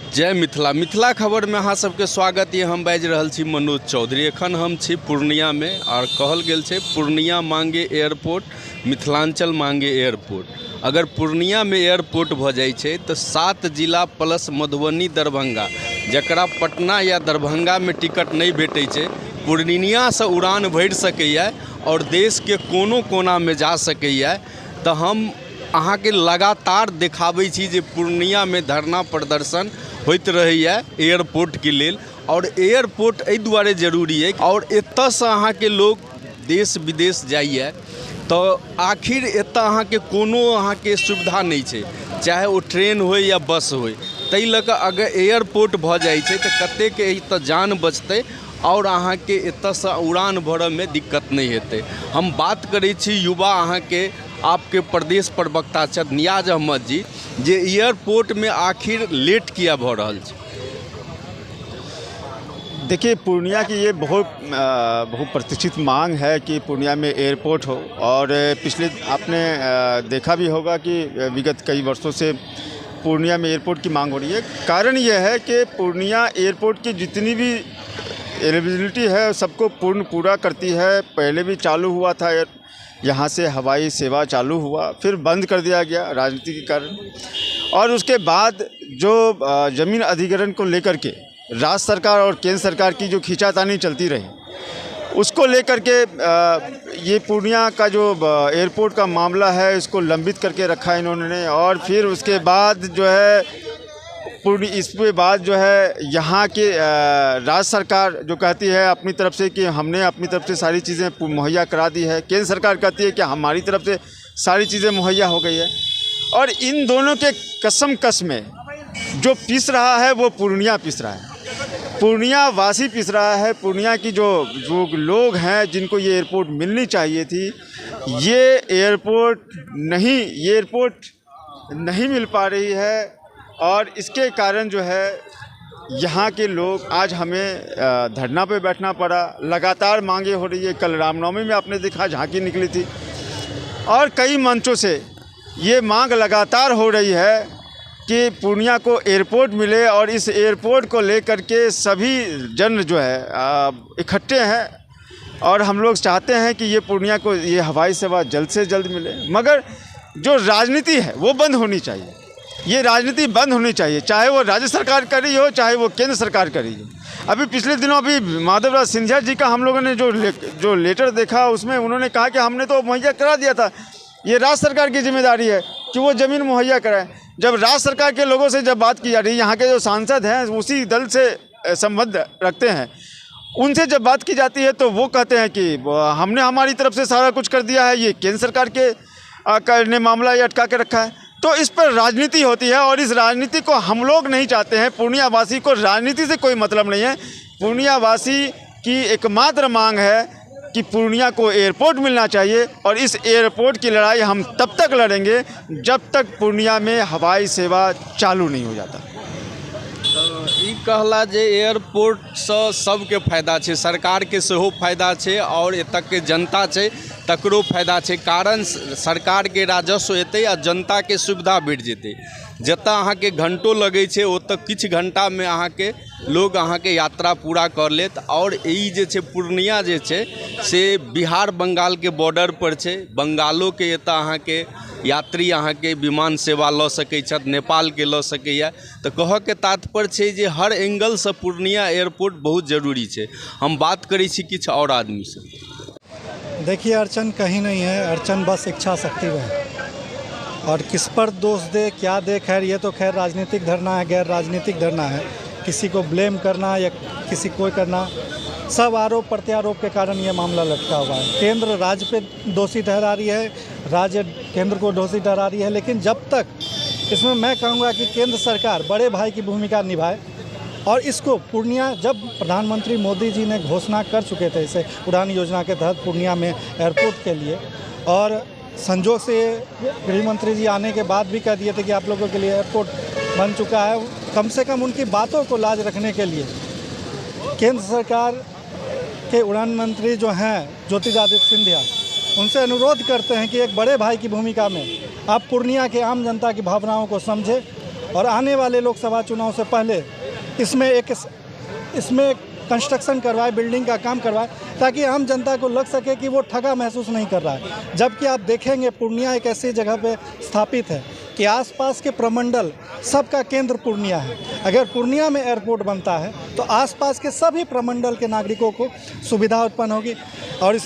जय मिथिला मिथिला खबर में अहाँ सबके स्वागत ये। हम बाजि रहल छी मनोज चौधरी। एखन हम छी पूर्णिया में और कहल गेल छै पूर्णिया मांगे एयरपोर्ट, मिथिलांचल मांगे एयरपोर्ट। अगर पूर्णिया में एयरपोर्ट भ जाइ छै तो 7 जिला प्लस मधुबनी दरभंगा, जकरा पटना या दरभंगा में टिकट नहीं भेटै छै, पूर्णिया से उड़ान भरि सकैए और देश के कोनो कोना में जा सकैए। तो हम अहाँ के लगातार देखाबै छी जे पूर्णिया में धरना प्रदर्शन होइत रहैए एयरपोर्ट के लेल। और एयरपोर्ट एहि दुआरे जरूरी है और एतऽ से अहाँ के लोग देश विदेश जाइए तो आखिर एतऽ अहाँ के कोनो अहाँ के सुविधा नहीं छै, चाहे वो ट्रेन हो या बस हो। तै लऽ कऽ अगर एयरपोर्ट भ जाइ छै तो कतेक एतऽ जान बचतै और अहाँ के एतऽ से उड़ान भरऽ में दिक्कत नहीं हेतै। हम बात करै छी युवा अहाँ के आपके प्रदेश प्रवक्ता छथि नियाज अहमद जी, जे एयरपोर्ट में आखिर लेट किया भ रहल छै। देखिए, पूर्णिया की ये बहुत प्रतिष्ठित मांग है कि पूर्णिया में एयरपोर्ट हो। और पिछले आपने देखा भी होगा कि विगत कई वर्षों से पूर्णिया में एयरपोर्ट की मांग हो रही है। कारण ये है कि पूर्णिया एयरपोर्ट की जितनी भी एलिजिबिलिटी है सबको पूरा करती है। पहले भी चालू हुआ था, यहाँ से हवाई सेवा चालू हुआ, फिर बंद कर दिया गया राजनीति के कारण। और उसके बाद जो ज़मीन अधिग्रहण को लेकर के राज्य सरकार और केंद्र सरकार की जो खींचातानी चलती रही, उसको लेकर के ये पूर्णिया का जो एयरपोर्ट का मामला है इसको लंबित करके रखा इन्होंने। और फिर उसके बाद जो है इसके बाद जो है यहाँ के राज्य सरकार जो कहती है अपनी तरफ से कि हमने अपनी तरफ से सारी चीज़ें मुहैया करा दी है, केंद्र सरकार कहती है कि हमारी तरफ से सारी चीज़ें मुहैया हो गई है। और इन दोनों के कस में जो पिस रहा है वो पूर्णिया पिस रहा है, पूर्णिया वासी पिस रहा है। पूर्णिया की जो लोग हैं जिनको ये एयरपोर्ट मिलनी चाहिए थी, ये एयरपोर्ट नहीं मिल पा रही है। और इसके कारण जो है यहाँ के लोग आज हमें धरना पे बैठना पड़ा। लगातार मांगे हो रही है। कल रामनवमी में आपने देखा झांकी निकली थी और कई मंचों से ये मांग लगातार हो रही है कि पूर्णिया को एयरपोर्ट मिले। और इस एयरपोर्ट को लेकर के सभी जन जो है इकट्ठे हैं और हम लोग चाहते हैं कि ये पूर्णिया को ये हवाई सेवा जल्द से जल्द मिले। मगर जो राजनीति है वो बंद होनी चाहिए, ये राजनीति बंद होनी चाहिए, चाहे वो राज्य सरकार कर रही हो चाहे वो केंद्र सरकार कर रही हो। अभी पिछले दिनों माधवराज सिंधिया जी का हम लोगों ने जो लेटर देखा उसमें उन्होंने कहा कि हमने तो मुहैया करा दिया था, ये राज्य सरकार की जिम्मेदारी है कि वो ज़मीन मुहैया कराए। जब राज्य सरकार के लोगों से जब बात की जा रही है, यहाँ के जो सांसद हैं उसी दल से संबंध रखते हैं, उनसे जब बात की जाती है तो वो कहते हैं कि हमने हमारी तरफ से सारा कुछ कर दिया है, ये केंद्र सरकार के ने मामला ये अटका के रखा है। तो इस पर राजनीति होती है और इस राजनीति को हम लोग नहीं चाहते हैं। पूर्णिया वासी को राजनीति से कोई मतलब नहीं है। पूर्णिया वासी की एकमात्र मांग है कि पूर्णिया को एयरपोर्ट मिलना चाहिए। और इस एयरपोर्ट की लड़ाई हम तब तक लड़ेंगे जब तक पूर्णिया में हवाई सेवा चालू नहीं हो जाता। ई कहला जे एयरपोर्ट से सबके फायदा छै, सरकार के सेहो फायदा छै और एतऽ के जनता छै तकरो फायदा छै। कारण सरकार के राजस्व एतै आ जनता के सुविधा बढ़ि जेतै। जतऽ अहाँ के घंटो लगै छै ओतऽ किछु घंटा में अहाँ के लोग अहाँ के यात्रा पूरा कर लेत। और ई जे छै पूर्णिया जे छै से बिहार बंगाल के बॉर्डर पर छै। बंगालो के एतऽ अहाँ के यात्री अहाँ के विमान सेवा लऽ सकै छथि, नेपाल के लऽ सकैए। तो कहऽ के तात्पर्य छै जे हर एंगल से पूर्णिया एयरपोर्ट बहुत जरूरी छै। हम बात करै छी किछु और आदमी से। देखिए, अड़चन कहीं नहीं है, अड़चन बस इच्छा शक्ति में है। और किस पर दोष दे क्या दे, खैर ये तो खैर राजनीतिक धरना है, गैर राजनीतिक धरना है। किसी को ब्लेम करना या किसी को करना, सब आरोप प्रत्यारोप के कारण ये मामला लटका हुआ है। केंद्र राज्य पे दोषी ठहरा रही है, राज्य केंद्र को दोषी ठहरा रही है। लेकिन जब तक इसमें मैं कहूँगा कि केंद्र सरकार बड़े भाई की भूमिका निभाए और इसको पूर्णिया, जब प्रधानमंत्री मोदी जी ने घोषणा कर चुके थे इसे उड़ान योजना के तहत पूर्णिया में एयरपोर्ट के लिए, और संजोग से गृह मंत्री जी आने के बाद भी कह दिए थे कि आप लोगों के लिए एयरपोर्ट बन चुका है। कम से कम उनकी बातों को लाज रखने के लिए केंद्र सरकार के उड़ान मंत्री जो हैं ज्योतिरादित्य सिंधिया, उनसे अनुरोध करते हैं कि एक बड़े भाई की भूमिका में आप पूर्णिया के आम जनता की भावनाओं को समझें और आने वाले लोकसभा चुनाव से पहले इसमें कंस्ट्रक्शन करवाए, बिल्डिंग का काम करवाए, ताकि आम जनता को लग सके कि वो ठगा महसूस नहीं कर रहा है। जबकि आप देखेंगे पूर्णिया एक ऐसी जगह पे स्थापित है कि आसपास के प्रमंडल सबका केंद्र पूर्णिया है। अगर पूर्णिया में एयरपोर्ट बनता है तो आसपास के सभी प्रमंडल के नागरिकों को सुविधा उत्पन्न होगी। और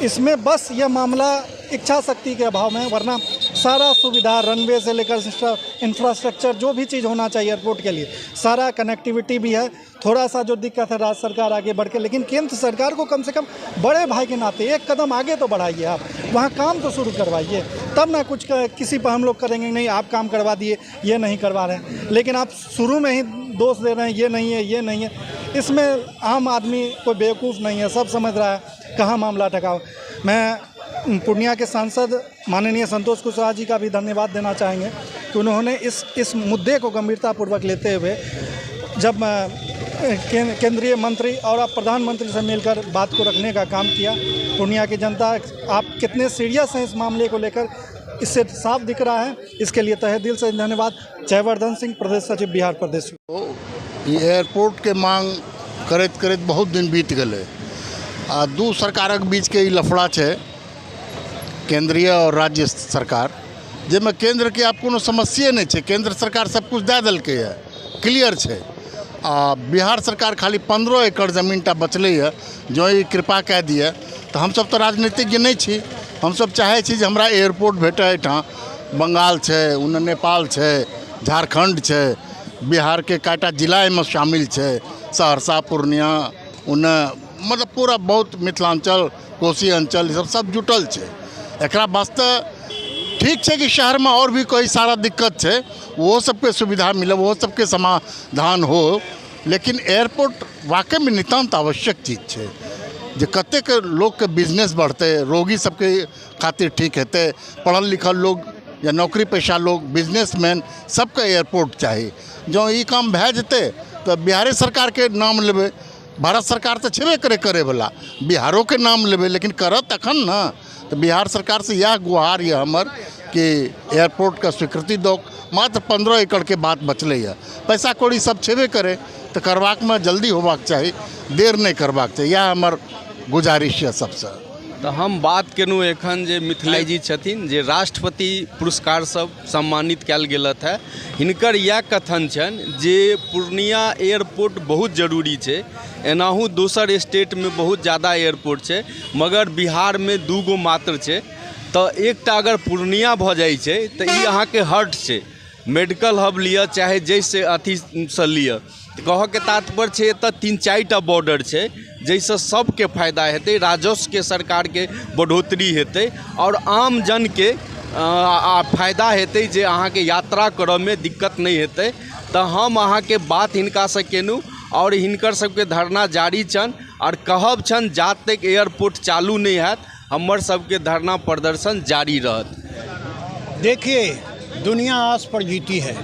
इसमें बस यह मामला इच्छा शक्ति के अभाव में, वरना सारा सुविधा रनवे से लेकर इंफ्रास्ट्रक्चर जो भी चीज़ होना चाहिए एयरपोर्ट के लिए, सारा कनेक्टिविटी भी है। थोड़ा सा जो दिक्कत है राज्य सरकार आगे बढ़ के, लेकिन केंद्र सरकार को कम से कम बड़े भाई के नाते एक कदम आगे तो बढ़ाइए। आप वहाँ काम तो शुरू करवाइए, तब ना कुछ किसी पर हम लोग करेंगे नहीं आप काम करवा दिए, ये नहीं करवा रहे हैं। लेकिन आप शुरू में ही दोष दे रहे हैं, ये नहीं है, ये नहीं है। इसमें आम आदमी कोई बेवकूफ़ नहीं है, सब समझ रहा है कहाँ मामला ठकाव। मैं पूर्णिया के सांसद माननीय संतोष कुशवाहा जी का भी धन्यवाद देना चाहेंगे कि उन्होंने इस मुद्दे को गंभीरतापूर्वक लेते हुए जब केंद्रीय मंत्री और अब प्रधानमंत्री से मिलकर बात को रखने का काम किया। पूर्णिया की जनता आप कितने सीरियस हैं इस मामले को लेकर, इससे साफ दिख रहा है। इसके लिए तहे दिल से धन्यवाद। जयवर्धन सिंह, प्रदेश सचिव, बिहार प्रदेश। एयरपोर्ट के मांग करैत करैत बहुत दिन बीत गए आ दू सरकारक बीच के ई लफड़ा है, केंद्रीय और राज्य सरकार, जेमे केंद्र के आप कोनो समस्ये नहीं है। केंद्र सरकार सब कुछ दे दिल्क है, क्लियर है। आ बिहार सरकार खाली 15 एकड़ जमीन टा बचले है, जो ई कृपा कह दिए। तो हम सब तो राजनीतिज्ञ नहीं छी, हम सब चाहे छी जे हमरा एयरपोर्ट भेटे एहिठाम। बंगाल है, उन्हें नेपाल है, झारखंड है, बिहार के कईटा जिला में शामिल है, सहरसा, पूर्णिया, उन्हें मतलब पूरा बहुत मिथिलांचल, कोशी अंचल सब जुटल है। एकरा वास्ते ठीक है कि शहर में और भी कोई सारा दिक्कत है, वो सबके सुविधा मिले, वो सबके समाधान हो। लेकिन एयरपोर्ट वाकई में नितांत आवश्यक चीज़ है, जो कतेक लोग के बिजनेस बढ़ते, रोगी सबके खातिर ठीक हेतु, पढ़ल लिखल लोग या नौकरी पेशा लोग, बिजनेसमैन सबके एयरपोर्ट चाहिए। जो ये काम भै जते तो बिहार सरकार के नाम लेबे, भारत सरकार तो छेबे करे वाला, बिहारों के नाम लेबे, लेकिन करत तखन ना। तो बिहार सरकार से यह गुहार है हमर कि एयरपोर्ट का स्वीकृति दो। मात्र 15 एकड़ के बात बचले है, पैसा कौड़ी सब छेबे करे तो करवाक में जल्दी होबाक चाहिए, देर नहीं करवाक चाहिए। यह हमर गुजारिश है सबसे। तो हम बात केलहुँ एखन जे मिथिला जी छथिन, जे राष्ट्रपति पुरस्कार सब सम्मानित कयल गेलथ है, हिनकर यह कथन छनि जे पूर्णिया एयरपोर्ट बहुत जरूरी छै। एनाहू दोसर स्टेट में बहुत ज़्यादा एयरपोर्ट छै, मगर बिहार में 2 गो मात्र छै। तो एकटा अगर पूर्णिया भऽ जाइ छै तो ई अहाँके हर्ट छै, मेडिकल हब लिअ चाहे जैसे अथीसँ लिअ। कहऽके तात्पर्य छै एतऽ 3-4 टा बॉर्डर छै, जैसे सबके फायदा हेतै, राजस्व के सरकार के बढ़ोतरी हेतै और आम जन के फायदा हेतै, जे अहाँके यात्रा करऽ में दिक्कत नहीं हेतै। तो हम अहाँके बात हिनकासँ केलहुँ और हिनकर सबके धरना जारी छन और कहब छन जा तक एयरपोर्ट चालू नहीं हैत हमर सबके धरना प्रदर्शन जारी रहत। देखिए, दुनिया आस पर जीती है,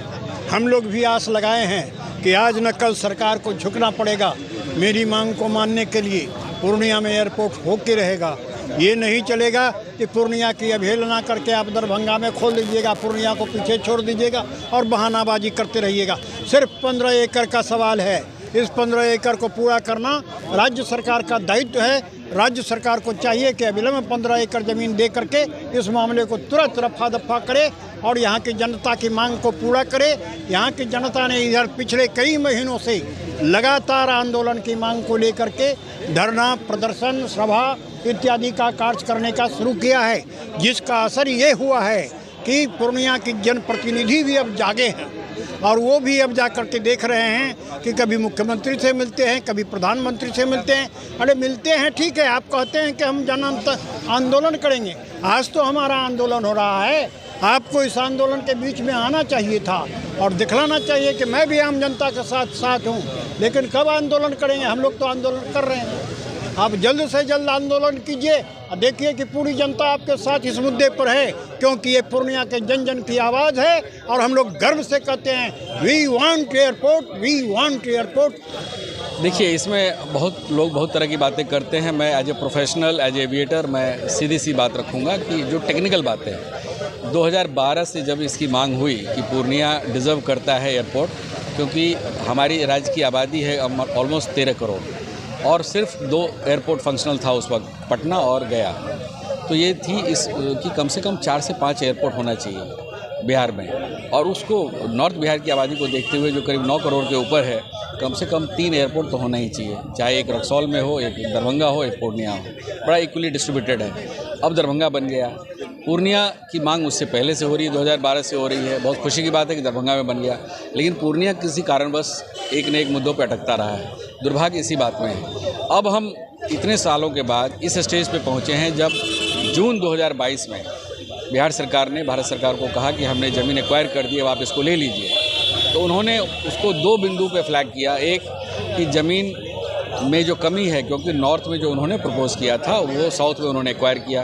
हम लोग भी आस लगाए हैं कि आज न कल सरकार को झुकना पड़ेगा मेरी मांग को मानने के लिए। पूर्णिया में एयरपोर्ट होके रहेगा, ये नहीं चलेगा कि पूर्णिया की अवहेलना करके आप दरभंगा में खोल दीजिएगा, पूर्णिया को पीछे छोड़ दीजिएगा और बहानाबाजी करते रहिएगा। सिर्फ 15 एकड़ का सवाल है, इस 15 एकड़ को पूरा करना राज्य सरकार का दायित्व है। राज्य सरकार को चाहिए कि अविलंब 15 एकड़ ज़मीन दे करके इस मामले को तुरंत रफा दफा करे और यहाँ की जनता की मांग को पूरा करे। यहाँ की जनता ने इधर पिछले कई महीनों से लगातार आंदोलन की मांग को लेकर के धरना, प्रदर्शन, सभा इत्यादि का कार्य करने का शुरू किया है, जिसका असर ये हुआ है कि पूर्णिया की जनप्रतिनिधि भी अब जागे हैं और वो भी अब जा कर के देख रहे हैं कि कभी मुख्यमंत्री से मिलते हैं, कभी प्रधानमंत्री से मिलते हैं। अरे मिलते हैं ठीक है, आप कहते हैं कि हम जन आंदोलन करेंगे, आज तो हमारा आंदोलन हो रहा है, आपको इस आंदोलन के बीच में आना चाहिए था और दिखलाना चाहिए कि मैं भी आम जनता के साथ हूँ। लेकिन कब आंदोलन करेंगे, हम लोग तो आंदोलन कर रहे हैं। आप जल्द से जल्द आंदोलन कीजिए और देखिए कि पूरी जनता आपके साथ इस मुद्दे पर है, क्योंकि ये पूर्णिया के जन जन की आवाज़ है और हम लोग गर्व से कहते हैं we want airport, we want airport. देखिए, इसमें बहुत लोग बहुत तरह की बातें करते हैं। मैं as a professional, as a aviator, मैं सीधी सी बात रखूँगा कि जो टेक्निकल बातें हैं 2012 से जब इसकी मांग हुई कि पूर्णिया डिज़र्व करता है एयरपोर्ट, क्योंकि हमारी राज्य की आबादी है ऑलमोस्ट 13 करोड़ और सिर्फ 2 एयरपोर्ट फंक्शनल था उस वक्त, पटना और गया। तो ये थी इस कि कम से कम 4 से 5 एयरपोर्ट होना चाहिए बिहार में, और उसको नॉर्थ बिहार की आबादी को देखते हुए जो करीब 9 करोड़ के ऊपर है, कम से कम 3 एयरपोर्ट तो होना ही चाहिए, चाहे एक रक्सौल में हो, एक दरभंगा हो, एक पूर्णिया हो। बड़ा इक्वली डिस्ट्रीब्यूटेड है। अब दरभंगा बन गया। पूर्णिया की मांग उससे पहले से हो रही है, 2012 से हो रही है। बहुत खुशी की बात है कि दरभंगा में बन गया, लेकिन पूर्णिया किसी कारणवश एक न एक मुद्दों पर अटकता रहा है। दुर्भाग्य इसी बात में है। अब हम इतने सालों के बाद इस स्टेज पे पहुँचे हैं जब जून 2022 में बिहार सरकार ने भारत सरकार को कहा कि हमने ज़मीन एक्वायर कर दी है, अब आप इसको ले लीजिए। तो उन्होंने उसको 2 बिंदु पे फ्लैग किया। एक कि ज़मीन में जो कमी है, क्योंकि नॉर्थ में जो उन्होंने प्रपोज़ किया था वो साउथ में उन्होंने एक्वायर किया,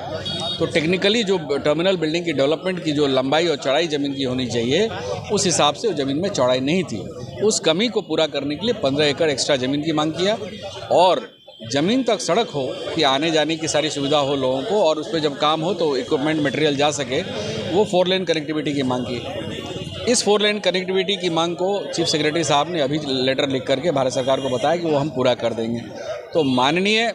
तो टेक्निकली जो टर्मिनल बिल्डिंग की डेवलपमेंट की जो लंबाई और चौड़ाई ज़मीन की होनी चाहिए, उस हिसाब से ज़मीन में चौड़ाई नहीं थी। उस कमी को पूरा करने के लिए 15 एकड़ एक्स्ट्रा ज़मीन की मांग किया, और ज़मीन तक सड़क हो कि आने जाने की सारी सुविधा हो लोगों को, और उस पर जब काम हो तो इक्विपमेंट मटेरियल जा सके, वो 4 लेन कनेक्टिविटी की मांग की। इस 4 लेन कनेक्टिविटी की मांग को चीफ सेक्रेटरी साहब ने अभी लेटर लिख करके भारत सरकार को बताया कि वो हम पूरा कर देंगे। तो माननीय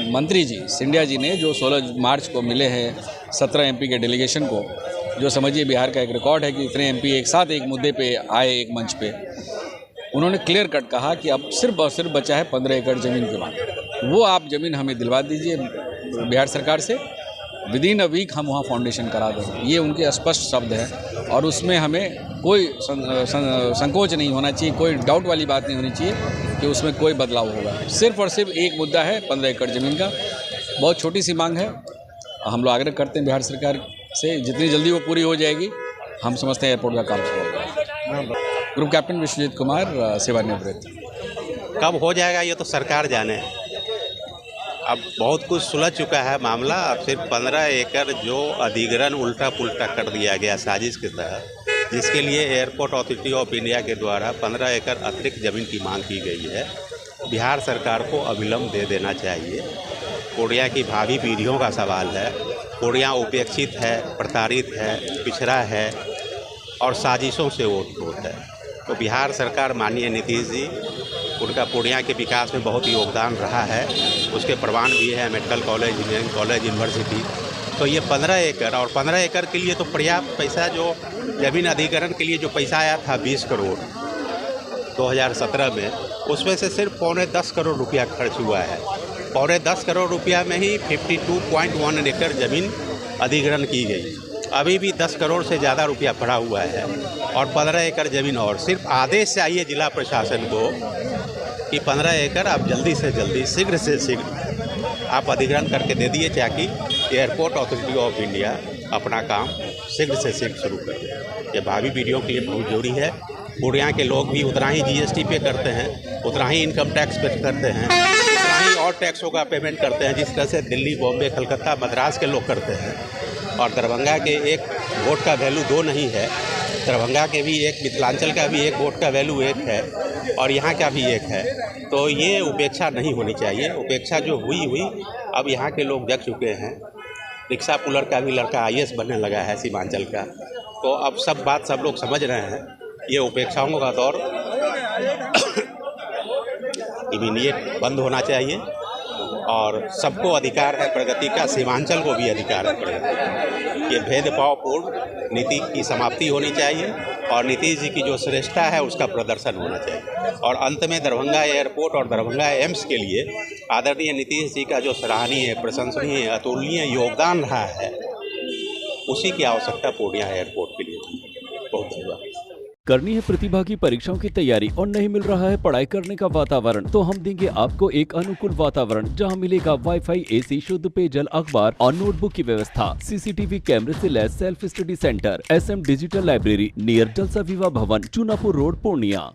मंत्री जी सिंधिया जी ने जो 16 मार्च को मिले हैं 17 MP के डेलीगेशन को, जो समझिए बिहार का एक रिकॉर्ड है कि इतने MP एक साथ एक मुद्दे पे आए एक मंच पे, उन्होंने क्लियर कट कहा कि अब सिर्फ और सिर्फ बचा है 15 एकड़ ज़मीन की मांग। वो आप ज़मीन हमें दिलवा दीजिए बिहार सरकार से, विदिन अ वीक हम वहाँ फाउंडेशन करा देंगे। ये उनके स्पष्ट शब्द हैं, और उसमें हमें कोई संकोच नहीं होना चाहिए, कोई डाउट वाली बात नहीं होनी चाहिए कि उसमें कोई बदलाव होगा। सिर्फ और सिर्फ एक मुद्दा है 15 एकड़ ज़मीन का। बहुत छोटी सी मांग है। हम लोग आग्रह करते हैं बिहार सरकार से, जितनी जल्दी वो पूरी हो जाएगी हम समझते हैं एयरपोर्ट का काम शुरू होगा। ग्रुप कैप्टन विश्वजीत कुमार, सेवानिवृत्त। कब हो जाएगा ये तो सरकार जाने। अब बहुत कुछ सुलझ चुका है मामला। अब सिर्फ 15 एकड़ जो अधिग्रहण उल्टा पुल्टा कर दिया गया साजिश के तहत, जिसके लिए एयरपोर्ट अथॉरिटी ऑफ इंडिया के द्वारा 15 एकड़ अतिरिक्त ज़मीन की मांग की गई है। बिहार सरकार को अविलंब दे देना चाहिए। पूर्णिया की भावी पीढ़ियों का सवाल है। पूर्णिया उपेक्षित है, प्रताड़ित है, पिछड़ा है और साजिशों से ओत-प्रोत है। तो बिहार सरकार, माननीय नीतीश जी, उनका पूर्णिया के विकास में बहुत योगदान रहा है, उसके प्रमाण भी है medical college, engineering college, university. तो ये 15 एकड़ और 15 एकड़ के लिए तो पर्याप्त पैसा, जो जमीन अधिग्रहण के लिए जो पैसा आया था 20 करोड़ 2017 में, उसमें से सिर्फ 9.25 करोड़ रुपया खर्च हुआ है। 9.25 करोड़ रुपया में ही 52.1 एकड़ ज़मीन अधिग्रहण की गई। अभी भी 10 करोड़ से ज़्यादा रुपया पड़ा हुआ है, और 15 एकड़ ज़मीन और सिर्फ आदेश चाहिए जिला प्रशासन को कि 15 एकड़ आप जल्दी से जल्दी, शीघ्र से शीघ्र आप अधिग्रहण करके दे दिए, ताकि एयरपोर्ट अथॉरिटी ऑफ इंडिया अपना काम शीघ्र से शीघ्र शुरू कर दे। ये भावी पीढ़ियों के लिए बहुत जरूरी है। पूर्णिया के लोग भी उतना ही GST पे करते हैं, उतना ही इनकम टैक्स पे करते हैं, उतना ही और टैक्सों का पेमेंट करते हैं जिस तरह से दिल्ली, बॉम्बे, कलकत्ता, मद्रास के लोग करते हैं। और दरभंगा के एक वोट का वैल्यू 2 नहीं है। दरभंगा के भी एक, मिथिलांचल का भी एक वोट का वैल्यू 1 है, और यहाँ का भी 1 है। तो ये उपेक्षा नहीं होनी चाहिए। उपेक्षा जो हुई, अब यहाँ के लोग जग चुके हैं। रिक्शा पुलर का भी लड़का IAS बनने लगा है सीमांचल का। तो अब सब लोग समझ रहे हैं, ये उपेक्षाओं का दौर इमीडिएट बंद होना चाहिए, और सबको अधिकार है प्रगति का, सीमांचल को भी अधिकार है प्रगति का। ये भेदभावपूर्ण नीति की समाप्ति होनी चाहिए, और नीतीश जी की जो श्रेष्ठता है उसका प्रदर्शन होना चाहिए। और अंत में दरभंगा एयरपोर्ट और दरभंगा एम्स के लिए आदरणीय नीतीश जी का जो सराहनीय, प्रशंसनीय, अतुलनीय योगदान रहा है, उसी की आवश्यकता पूर्णिया एयरपोर्ट के लिए थी। बहुत धन्यवाद। करनी है प्रतिभा की परीक्षाओं की तैयारी और नहीं मिल रहा है पढ़ाई करने का वातावरण, तो हम देंगे आपको एक अनुकूल वातावरण, जहां मिलेगा वाईफाई, AC, शुद्ध पेयजल, अखबार और नोटबुक की व्यवस्था, CCTV कैमरे से लैस self study centre, SM digital library near Jalsa Vivah भवन, चूनापुर रोड, पूर्णिया।